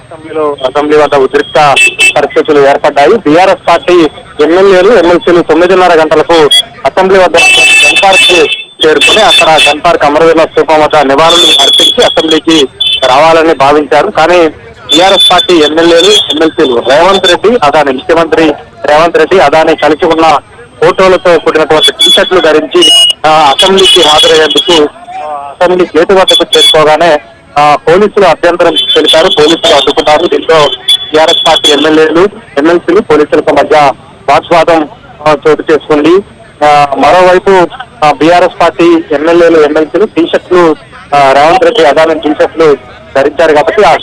Assembly వద్ద ఉద్రిక్త పరిస్థితులు ఏర్పడ్డాయి. బీఆర్ఎస్ పార్టీ ఎమ్మెల్యేలు ఎమ్మెల్సీలు 9:30 గంటలకు అసెంబ్లీ వద్ద గన్ పార్క్ చేరుకుని అక్కడ గన్ పార్క్ అమరవీరుల స్థూపం వద్ద నివాళులు అర్పించి అసెంబ్లీకి రావాలని భావించారు. కానీ బీఆర్ఎస్ పార్టీ ఎమ్మెల్యేలు ఎమ్మెల్సీలు రేవంత్ రెడ్డి అదాని ముఖ్యమంత్రి రేవంత్ రెడ్డి అదాని కలిసి ఉన్న ఫోటోలతో కూడినటువంటి టీషర్ట్లు ధరించి అసెంబ్లీకి హాజరయ్యేందుకు అసెంబ్లీ గేటు వద్దకు చేరుకోగానే పోలీసులు అభ్యంతరం తెలిపారు. పోలీసులు అడ్డుకున్నారు. దీంతో టీఆర్ఎస్ పార్టీ ఎమ్మెల్యేలు ఎమ్మెల్సీలు పోలీసులకు మధ్య వాగ్వాదం చోటు చేసుకుంది. మరోవైపు బీఆర్ఎస్ పార్టీ ఎమ్మెల్యేలు ఎమ్మెల్సీలు టీషర్ట్లు రేవంత్ రెడ్డి అదాని టీషర్ట్లు ధరించారు కాబట్టి ఆ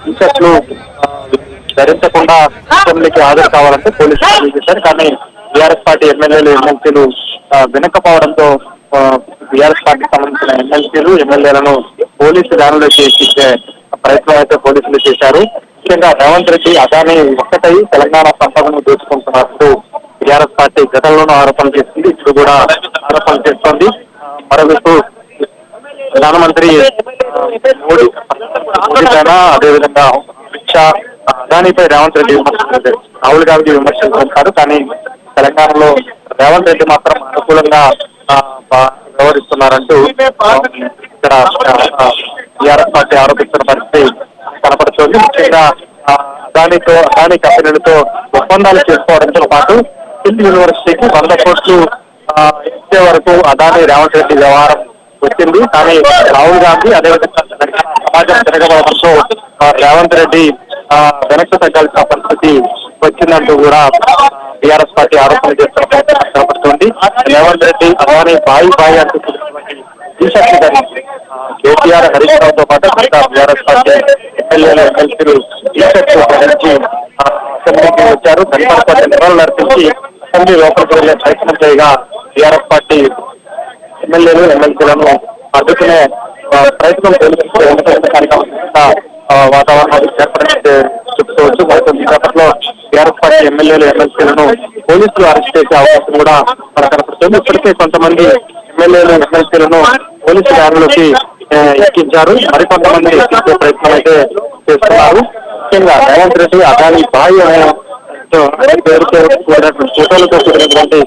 టీషర్ట్లు ధరించకుండా అసెంబ్లీకి హాజరు కావాలంటే పోలీసులు చేశారు. కానీ బీఆర్ఎస్ పార్టీ ఎమ్మెల్యేలు ఎమ్మెల్సీలు వినకపోవడంతో బీఆర్ఎస్ పార్టీకి సంబంధించిన ఎమ్మెల్సీలు ఎమ్మెల్యేలను పోలీసు దానిలోకి ఎక్కించే ప్రయత్నం అయితే పోలీసులు చేశారు. ముఖ్యంగా రేవంత్ రెడ్డి అదాని ఒక్కటై తెలంగాణ సంపదను దోచుకుంటున్నట్టు బీఆర్ఎస్ పార్టీ గతంలోనూ ఆరోపణలు చేస్తుంది, ఇప్పుడు కూడా ఆరోపణలు చేస్తోంది. మరోవైపు ప్రధానమంత్రి మోడీ పైన అదేవిధంగా అమిత్ షా అదానిపై రేవంత్ రెడ్డి విమర్శించారు, రాహుల్ గాంధీ విమర్శించారు. కానీ తెలంగాణలో రేవంత్ రెడ్డి మాత్రం అనుకూలంగా వ్యవహరిస్తున్నారంటూ ఇక్కడ టీఆర్ఎస్ పార్టీ ఆరోపిస్తున్న పరిస్థితి కనపడుతోంది. ముఖ్యంగా అదాని కంపెనీలతో ఒప్పందాలు చేసుకోవడంతో పాటు స్కిల్ యూనివర్సిటీకి 100 కోట్లు ఇచ్చే వరకు అదాని రేవంత్ రెడ్డి వ్యవహారం వచ్చింది. కానీ రాహుల్ గాంధీ అదేవిధంగా సమాజం తిరగబడడంతో రేవంత్ రెడ్డి వెనక్కి తగ్గాల్సిన పరిస్థితి వచ్చిందంటూ కూడా టీఆర్ఎస్ పార్టీ ఆరోపణలు చేస్తున్న కనపడుతోంది. రేవంత్ రెడ్డి అదాని బాయి అంటూ టీషర్ట్లు ధరించి కేటీఆర్ హరీష్ రావుతో పాటు టీఆర్ఎస్ పార్టీ ఎమ్మెల్యేలు ఎమ్మెల్సీలు టీషర్ట్లు ధరించి అసెంబ్లీకి వచ్చారు. గణపతి నివాళులు అర్పించి అసెంబ్లీ లోపలికి వెళ్లే ప్రయత్నం చేయగా టీఆర్ఎస్ పార్టీ ఎమ్మెల్యేలు ఎమ్మెల్సీలను అడ్డుకునే ప్రయత్నం వాతావరణం ఏర్పడితే చెప్పుకోవచ్చు. మరికొద్ది సేపట్లో టీఆర్ఎస్ పార్టీ ఎమ్మెల్యేలు ఎమ్మెల్సీలను పోలీసులు అరెస్ట్ చేసే అవకాశం కూడా మనకు కనపడుతుంది. ఇప్పటికే కొంతమంది ఎమ్మెల్యేలు ఎమ్మెల్సీలను పోలీసు దారిలోకి ఎక్కించారు, మరికొంతమంది ఎక్కించే ప్రయత్నం అయితే చేస్తున్నారు. ముఖ్యంగా రేవంత్ రెడ్డి అదాని బాయి అనే పేరుతో కూడినటువంటి ఫోటోలతో కూడినటువంటి